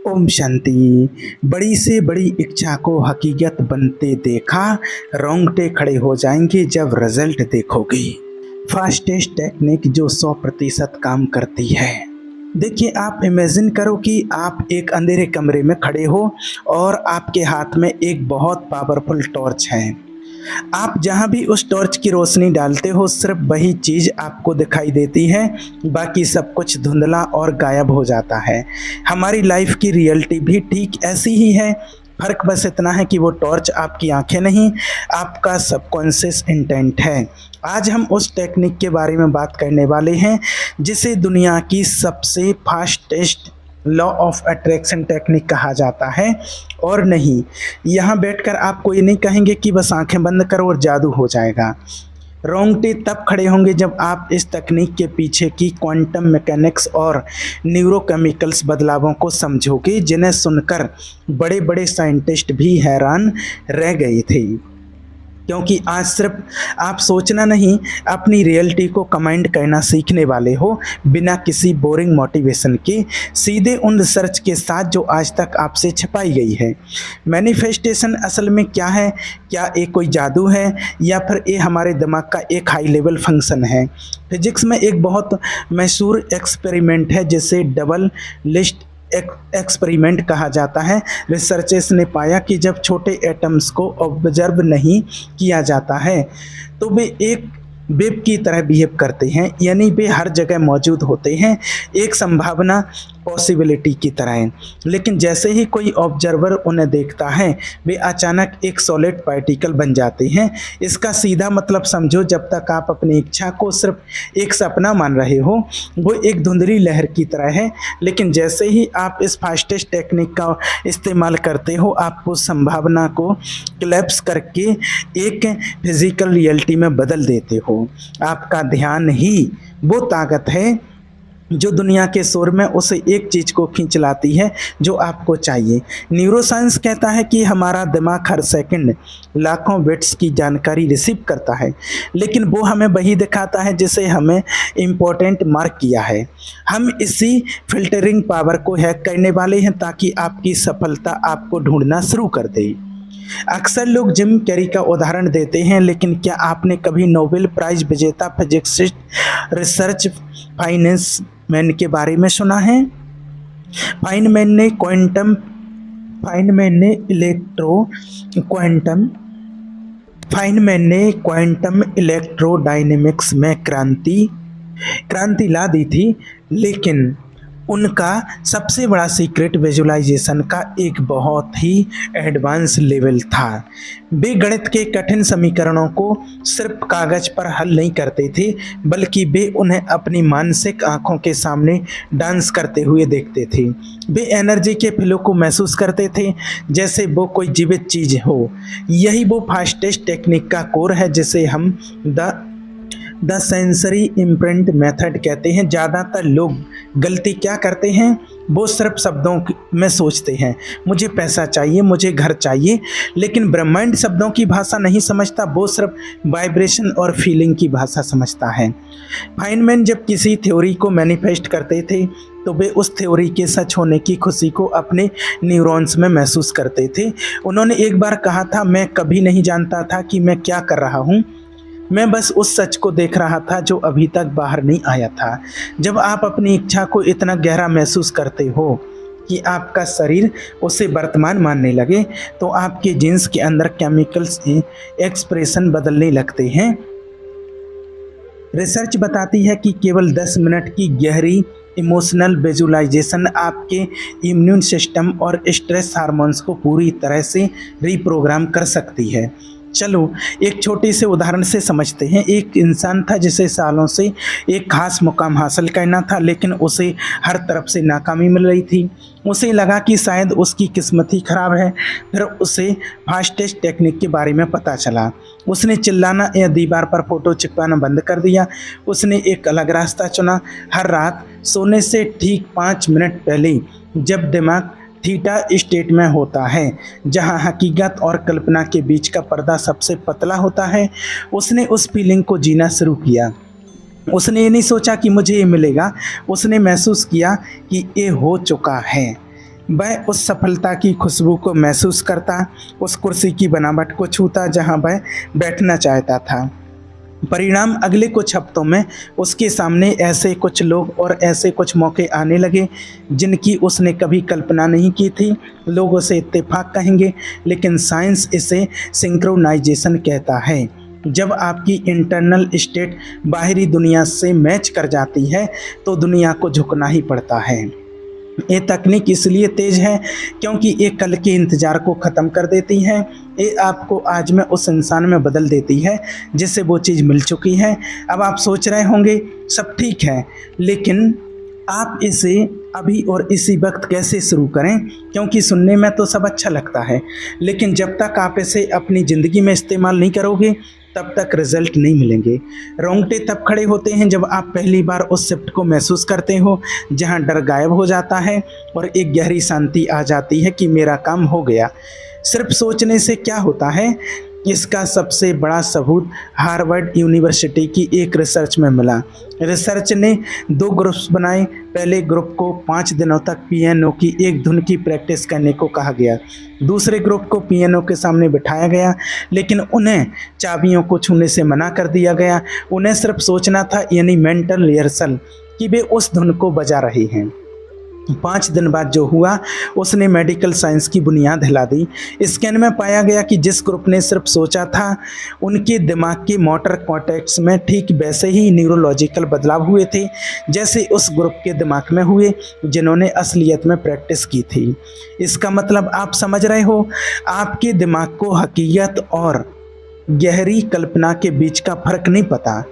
ओम शांति। बड़ी से बड़ी इच्छा को हकीकत बनते देखा, रोंगटे खड़े हो जाएंगे जब रिजल्ट देखोगे। फास्टेस्ट टेक्निक जो 100% काम करती है। देखिए, आप इमेजिन करो कि आप एक अंधेरे कमरे में खड़े हो और आपके हाथ में एक बहुत पावरफुल टॉर्च है। आप जहाँ भी उस टॉर्च की रोशनी डालते हो सिर्फ वही चीज़ आपको दिखाई देती है, बाकी सब कुछ धुंधला और गायब हो जाता है। हमारी लाइफ की रियलिटी भी ठीक ऐसी ही है। फ़र्क बस इतना है कि वो टॉर्च आपकी आंखें नहीं, आपका सबकॉन्शियस इंटेंट है। आज हम उस टेक्निक के बारे में बात करने वाले हैं जिसे दुनिया की सबसे fastest law of attraction technique कहा जाता है। और नहीं, यहाँ बैठकर आपको ये नहीं कहेंगे कि बस आंखें बंद करो और जादू हो जाएगा। रोंगटे तब खड़े होंगे जब आप इस तकनीक के पीछे की क्वांटम मैकेनिक्स और न्यूरोकेमिकल्स बदलावों को समझोगे, जिन्हें सुनकर बड़े बड़े साइंटिस्ट भी हैरान रह गए थे। क्योंकि आज सिर्फ आप सोचना नहीं, अपनी रियलिटी को कमांड करना सीखने वाले हो, बिना किसी बोरिंग मोटिवेशन के, सीधे उन रिसर्च के साथ जो आज तक आपसे छपाई गई है। मैनिफेस्टेशन असल में क्या है? क्या ये कोई जादू है या फिर ये हमारे दिमाग का एक हाई लेवल फंक्शन है? फिजिक्स में एक बहुत मशहूर एक्सपेरिमेंट है जिसे डबल लिस्ट एक्सपेरिमेंट कहा जाता है। रिसर्चर्स ने पाया कि जब छोटे एटम्स को ऑब्जर्व नहीं किया जाता है तो वे एक वेब की तरह बिहेव करते हैं, यानी वे हर जगह मौजूद होते हैं, एक संभावना पॉसिबिलिटी की तरह। लेकिन जैसे ही कोई ऑब्जर्वर उन्हें देखता है वे अचानक एक सॉलिड पार्टिकल बन जाते हैं। इसका सीधा मतलब समझो, जब तक आप अपनी इच्छा को सिर्फ एक सपना मान रहे हो वो एक धुंधली लहर की तरह है, लेकिन जैसे ही आप इस फास्टेस्ट टेक्निक का इस्तेमाल करते हो आप उस संभावना को क्लैप्स करके एक फिजिकल रियलिटी में बदल देते हो। आपका ध्यान ही वो ताकत है जो दुनिया के शोर में उसे एक चीज़ को खींच लाती है जो आपको चाहिए। न्यूरोसाइंस कहता है कि हमारा दिमाग हर सेकंड लाखों बिट्स की जानकारी रिसीव करता है, लेकिन वो हमें वही दिखाता है जिसे हमें इम्पोर्टेंट मार्क किया है। हम इसी फिल्टरिंग पावर को हैक करने वाले हैं ताकि आपकी सफलता आपको ढूंढना शुरू कर दे। अक्सर लोग जिम कैरी का उदाहरण देते हैं, लेकिन क्या आपने कभी नोबेल प्राइज विजेता फिजिसिस्ट रिसर्च फाइनमैन के बारे में सुना है? फाइनमैन ने क्वांटम इलेक्ट्रोडायनेमिक्स में क्रांति ला दी थी, लेकिन उनका सबसे बड़ा सीक्रेट विजुअलाइजेशन का एक बहुत ही एडवांस लेवल था। वे गणित के कठिन समीकरणों को सिर्फ कागज पर हल नहीं करते थे, बल्कि वे उन्हें अपनी मानसिक आंखों के सामने डांस करते हुए देखते थे। वे एनर्जी के फ्लो को महसूस करते थे जैसे वो कोई जीवित चीज़ हो। यही वो फास्टेस्ट टेक्निक का कोर है जिसे हम द सेंसरी इम्प्रिंट मेथड कहते हैं। ज़्यादातर लोग गलती क्या करते हैं, वो सिर्फ शब्दों में सोचते हैं, मुझे पैसा चाहिए, मुझे घर चाहिए, लेकिन ब्रह्मांड शब्दों की भाषा नहीं समझता, वो सिर्फ वाइब्रेशन और फीलिंग की भाषा समझता है। फाइनमैन जब किसी थ्योरी को मैनिफेस्ट करते थे तो वे उस थ्योरी के सच होने की खुशी को अपने न्यूरॉन्स में महसूस करते थे। उन्होंने एक बार कहा था, मैं कभी नहीं जानता था कि मैं क्या कर रहा हूँ, मैं बस उस सच को देख रहा था जो अभी तक बाहर नहीं आया था। जब आप अपनी इच्छा को इतना गहरा महसूस करते हो कि आपका शरीर उसे वर्तमान मानने लगे तो आपके जीन्स के अंदर केमिकल्स एक्सप्रेशन बदलने लगते हैं। रिसर्च बताती है कि केवल 10 मिनट की गहरी इमोशनल विजुअलाइजेशन आपके इम्यून सिस्टम और स्ट्रेस हार्मोन्स को पूरी तरह से रीप्रोग्राम कर सकती है। चलो एक छोटे से उदाहरण से समझते हैं। एक इंसान था जिसे सालों से एक खास मुकाम हासिल करना था, लेकिन उसे हर तरफ से नाकामी मिल रही थी। उसे लगा कि शायद उसकी किस्मत ही खराब है। फिर उसे फास्टेस्ट टेक्निक के बारे में पता चला। उसने चिल्लाना या दीवार पर फोटो चिपकाना बंद कर दिया। उसने एक अलग रास्ता चुना। हर रात सोने से ठीक 5 मिनट पहले, जब दिमाग थीटा स्टेट में होता है, जहां हकीकत और कल्पना के बीच का पर्दा सबसे पतला होता है, उसने उस फीलिंग को जीना शुरू किया। उसने ये नहीं सोचा कि मुझे ये मिलेगा, उसने महसूस किया कि ये हो चुका है। वह उस सफलता की खुशबू को महसूस करता, उस कुर्सी की बनावट को छूता जहां वह बैठना चाहता था। परिणाम अगले कुछ हफ्तों में उसके सामने ऐसे कुछ लोग और ऐसे कुछ मौके आने लगे जिनकी उसने कभी कल्पना नहीं की थी। लोग उसे इत्तेफाक कहेंगे, लेकिन साइंस इसे सिंक्रोनाइजेशन कहता है। जब आपकी इंटरनल स्टेट बाहरी दुनिया से मैच कर जाती है तो दुनिया को झुकना ही पड़ता है। ये तकनीक इसलिए तेज है क्योंकि ये कल के इंतज़ार को ख़त्म कर देती है। ये आपको आज में उस इंसान में बदल देती है जिससे वो चीज़ मिल चुकी है। अब आप सोच रहे होंगे सब ठीक है, लेकिन आप इसे अभी और इसी वक्त कैसे शुरू करें, क्योंकि सुनने में तो सब अच्छा लगता है, लेकिन जब तक आप इसे अपनी ज़िंदगी में इस्तेमाल नहीं करोगे तब तक रिजल्ट नहीं मिलेंगे। रोंगटे तब खड़े होते हैं जब आप पहली बार उस शिफ्ट को महसूस करते हो जहां डर गायब हो जाता है और एक गहरी शांति आ जाती है कि मेरा काम हो गया। सिर्फ सोचने से क्या होता है, इसका सबसे बड़ा सबूत हार्वर्ड यूनिवर्सिटी की एक रिसर्च में मिला। रिसर्च ने 2 ग्रुप्स बनाए। पहले ग्रुप को 5 दिनों तक पियानो की एक धुन की प्रैक्टिस करने को कहा गया। दूसरे ग्रुप को पियानो के सामने बिठाया गया, लेकिन उन्हें चाबियों को छूने से मना कर दिया गया। उन्हें सिर्फ सोचना था, यानी मेंटल रिहर्सल, कि वे उस धुन को बजा रहे हैं। 5 दिन बाद जो हुआ उसने मेडिकल साइंस की बुनियाद हिला दी। स्कैन में पाया गया कि जिस ग्रुप ने सिर्फ सोचा था उनके दिमाग के मोटर कॉर्टेक्स में ठीक वैसे ही न्यूरोलॉजिकल बदलाव हुए थे जैसे उस ग्रुप के दिमाग में हुए जिन्होंने असलियत में प्रैक्टिस की थी। इसका मतलब आप समझ रहे हो, आपके दिमाग को हकीकत और गहरी कल्पना के बीच का फर्क नहीं पता।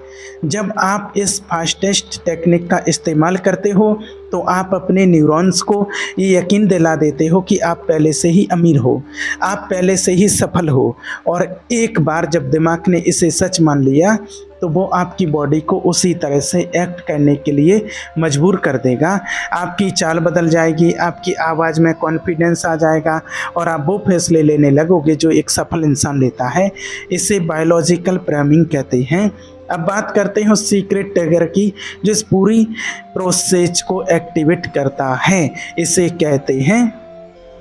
जब आप इस फास्टेस्ट टेक्निक का इस्तेमाल करते हो तो आप अपने न्यूरॉन्स को ये यकीन दिला देते हो कि आप पहले से ही अमीर हो, आप पहले से ही सफल हो, और एक बार जब दिमाग ने इसे सच मान लिया तो वो आपकी बॉडी को उसी तरह से एक्ट करने के लिए मजबूर कर देगा। आपकी चाल बदल जाएगी, आपकी आवाज़ में कॉन्फिडेंस आ जाएगा और आप वो फैसले लेने लगोगे जो एक सफल इंसान लेता है। इसे बायोलॉजिकल प्राइमिंग कहते हैं। अब बात करते हैं उस सीक्रेट ट्रिगर की जो इस पूरी प्रोसेस को एक्टिवेट करता है। इसे कहते हैं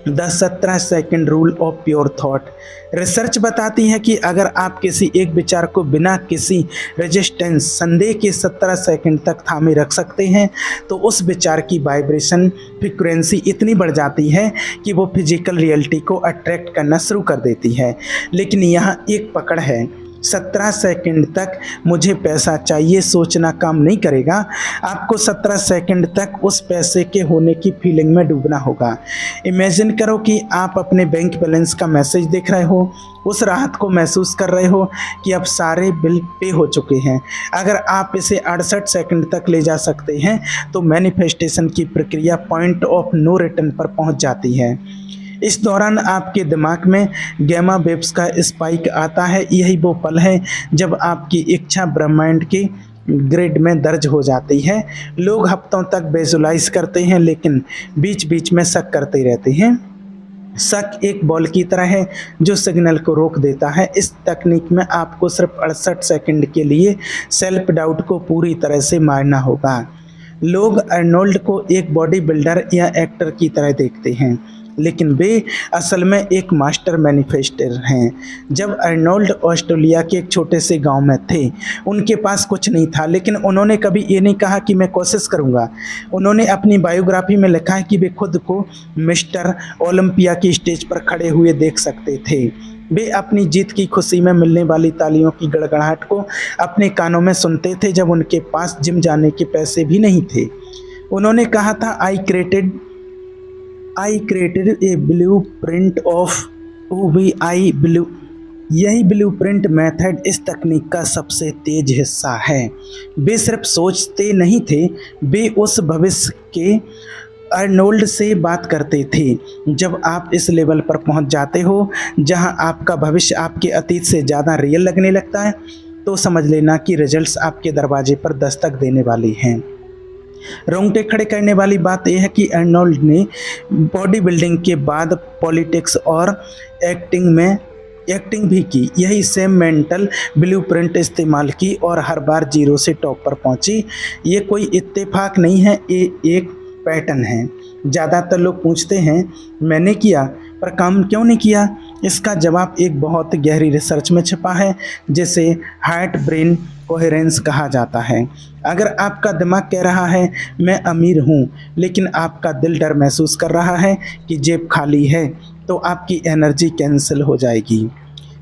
the 17 second rule of pure thought. Research बताती है कि अगर आप किसी एक विचार को बिना किसी रेजिस्टेंस, संदेह के 17 सेकंड तक थामे रख सकते हैं तो उस विचार की वाइब्रेशन फ्रीक्वेंसी इतनी बढ़ जाती है कि वो फिजिकल रियलिटी को अट्रैक्ट करना शुरू कर देती है। लेकिन यहाँ एक पकड़ है, 17 सेकंड तक मुझे पैसा चाहिए सोचना काम नहीं करेगा। आपको 17 सेकंड तक उस पैसे के होने की फीलिंग में डूबना होगा। इमेजिन करो कि आप अपने बैंक बैलेंस का मैसेज देख रहे हो, उस राहत को महसूस कर रहे हो कि अब सारे बिल पे हो चुके हैं। अगर आप इसे 68 सेकंड तक ले जा सकते हैं तो मैनिफेस्टेशन की प्रक्रिया पॉइंट ऑफ नो रिटर्न पर पहुंच जाती है। इस दौरान आपके दिमाग में गैमा वेव्स का स्पाइक आता है। यही वो पल है जब आपकी इच्छा ब्रह्मांड के ग्रिड में दर्ज हो जाती है। लोग हफ्तों तक विजुलाइज करते हैं लेकिन बीच बीच में शक करते रहते हैं। शक एक बॉल की तरह है जो सिग्नल को रोक देता है। इस तकनीक में आपको सिर्फ 68 सेकंड के लिए सेल्फ डाउट को पूरी तरह से मारना होगा। लोग अर्नोल्ड को एक बॉडी बिल्डर या एक्टर की तरह देखते हैं, लेकिन वे असल में एक मास्टर मैनिफेस्टर हैं। जब अर्नोल्ड ऑस्ट्रेलिया के एक छोटे से गांव में थे, उनके पास कुछ नहीं था, लेकिन उन्होंने कभी ये नहीं कहा कि मैं कोशिश करूंगा। उन्होंने अपनी बायोग्राफी में लिखा है कि वे खुद को मिस्टर ओलंपिया की स्टेज पर खड़े हुए देख सकते थे। वे अपनी जीत की खुशी में मिलने वाली तालियों की गड़गड़ाहट को अपने कानों में सुनते थे जब उनके पास जिम जाने के पैसे भी नहीं थे। उन्होंने कहा था, I created a blueprint of who I believe। यही ब्लूप्रिंट मेथड इस तकनीक का सबसे तेज हिस्सा है। वे सिर्फ सोचते नहीं थे, वे उस भविष्य के अर्नोल्ड से बात करते थे। जब आप इस लेवल पर पहुंच जाते हो जहां आपका भविष्य आपके अतीत से ज़्यादा रियल लगने लगता है तो समझ लेना कि रिजल्ट्स आपके दरवाजे पर दस्तक देने वाली हैं। रोंगटे खड़े करने वाली बात यह है कि अर्नोल्ड ने बॉडी बिल्डिंग के बाद पॉलिटिक्स और एक्टिंग भी की। यही सेम मेंटल ब्लूप्रिंट इस्तेमाल की और हर बार जीरो से टॉप पर पहुंची। ये कोई इत्तेफाक नहीं है, ये एक पैटर्न है। ज़्यादातर लोग पूछते हैं मैंने किया पर काम क्यों नहीं किया। इसका जवाब एक बहुत गहरी रिसर्च में छिपा है जिसे हार्ट ब्रेन कोहेरेंस कहा जाता है। अगर आपका दिमाग कह रहा है मैं अमीर हूँ लेकिन आपका दिल डर महसूस कर रहा है कि जेब खाली है, तो आपकी एनर्जी कैंसिल हो जाएगी।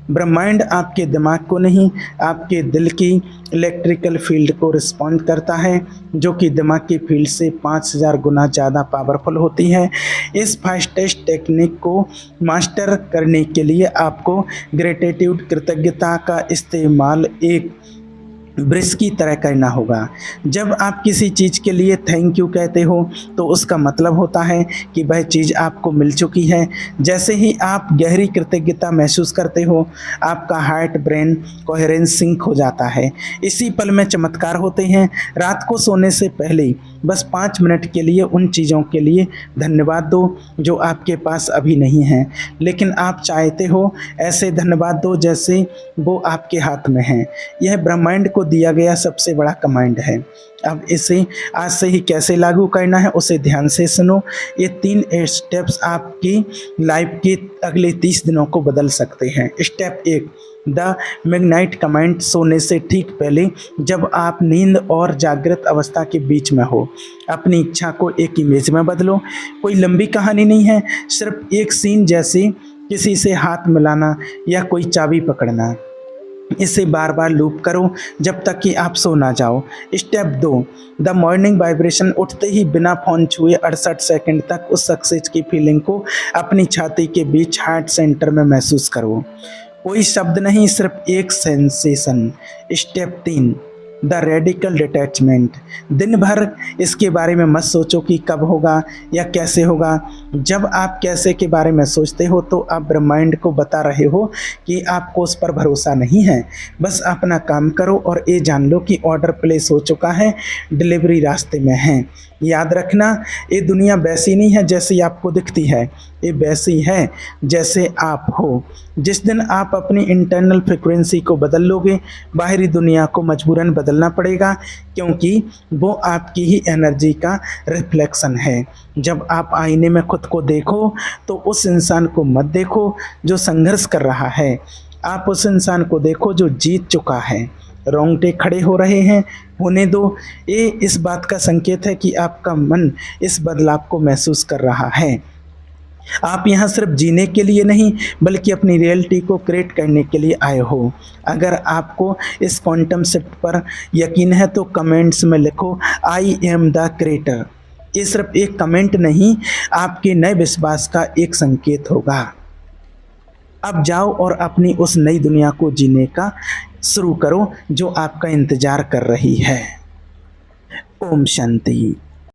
ब्रह्मांड आपके दिमाग को नहीं, आपके दिल की इलेक्ट्रिकल फील्ड को रिस्पॉन्ड करता है, जो कि दिमाग की फील्ड से 5000 गुना ज़्यादा पावरफुल होती है। इस फास्टेस्ट टेक्निक को मास्टर करने के लिए आपको ग्रेटिट्यूड कृतज्ञता का इस्तेमाल एक ब्रिज की तरह करना होगा। जब आप किसी चीज़ के लिए थैंक यू कहते हो तो उसका मतलब होता है कि वह चीज़ आपको मिल चुकी है। जैसे ही आप गहरी कृतज्ञता महसूस करते हो, आपका हार्ट ब्रेन कोहेरेंस सिंक हो जाता है। इसी पल में चमत्कार होते हैं। रात को सोने से पहले बस 5 मिनट के लिए उन चीज़ों के लिए धन्यवाद दो जो आपके पास अभी नहीं हैं, लेकिन आप चाहते हो ऐसे धन्यवाद दो जैसे वो आपके हाथ में हैं। यह ब्रह्मांड को दिया गया सबसे बड़ा कमांड है। अब इसे आज से ही कैसे लागू करना है उसे ध्यान से सुनो। ये 3 स्टेप्स आपकी लाइफ के अगले 30 दिनों को बदल सकते हैं। Step 1, the midnight command. सोने से ठीक पहले जब आप नींद और जागृत अवस्था के बीच में हो, अपनी इच्छा को एक इमेज में बदलो। कोई लंबी कहानी नहीं है, सिर्फ एक सीन जैसे किसी से हाथ मिलाना या कोई चाबी पकड़ना। इसे बार बार लूप करो जब तक कि आप सो ना जाओ। Step 2, the morning vibration. उठते ही बिना फ़ोन छुए 68 सेकंड तक उस सक्सेस की फीलिंग को अपनी छाती के बीच हार्ट सेंटर में महसूस करो। कोई शब्द नहीं, सिर्फ एक sensation. Step 3, the radical detachment. दिन भर इसके बारे में मत सोचो कि कब होगा या कैसे होगा। जब आप कैसे के बारे में सोचते हो तो आप ब्रह्मांड को बता रहे हो कि आपको उस पर भरोसा नहीं है। बस अपना काम करो और ये जान लो कि ऑर्डर प्लेस हो चुका है, डिलीवरी रास्ते में है। याद रखना, ये दुनिया वैसी नहीं है जैसी आपको दिखती है, ये वैसी है जैसे आप हो। जिस दिन आप अपनी इंटरनल फ्रिक्वेंसी को बदल लोगे, बाहरी दुनिया को मजबूरन बदलना पड़ेगा, क्योंकि वो आपकी ही एनर्जी का रिफ्लेक्शन है। जब आप आईने में खुद को देखो तो उस इंसान को मत देखो जो संघर्ष कर रहा है, आप उस इंसान को देखो जो जीत चुका है। रोंगटे खड़े हो रहे हैं, होने दो। ये इस बात का संकेत है कि आपका मन इस बदलाव को महसूस कर रहा है। आप यहाँ सिर्फ जीने के लिए नहीं बल्कि अपनी रियलिटी को क्रिएट करने के लिए आए हो। अगर आपको इस क्वांटम शिफ्ट पर यकीन है तो कमेंट्स में लिखो आई एम द क्रिएटर। ये सिर्फ एक कमेंट नहीं, आपके नए विश्वास का एक संकेत होगा। अब जाओ और अपनी उस नई दुनिया को जीने का शुरू करो जो आपका इंतजार कर रही है। ओम शांति।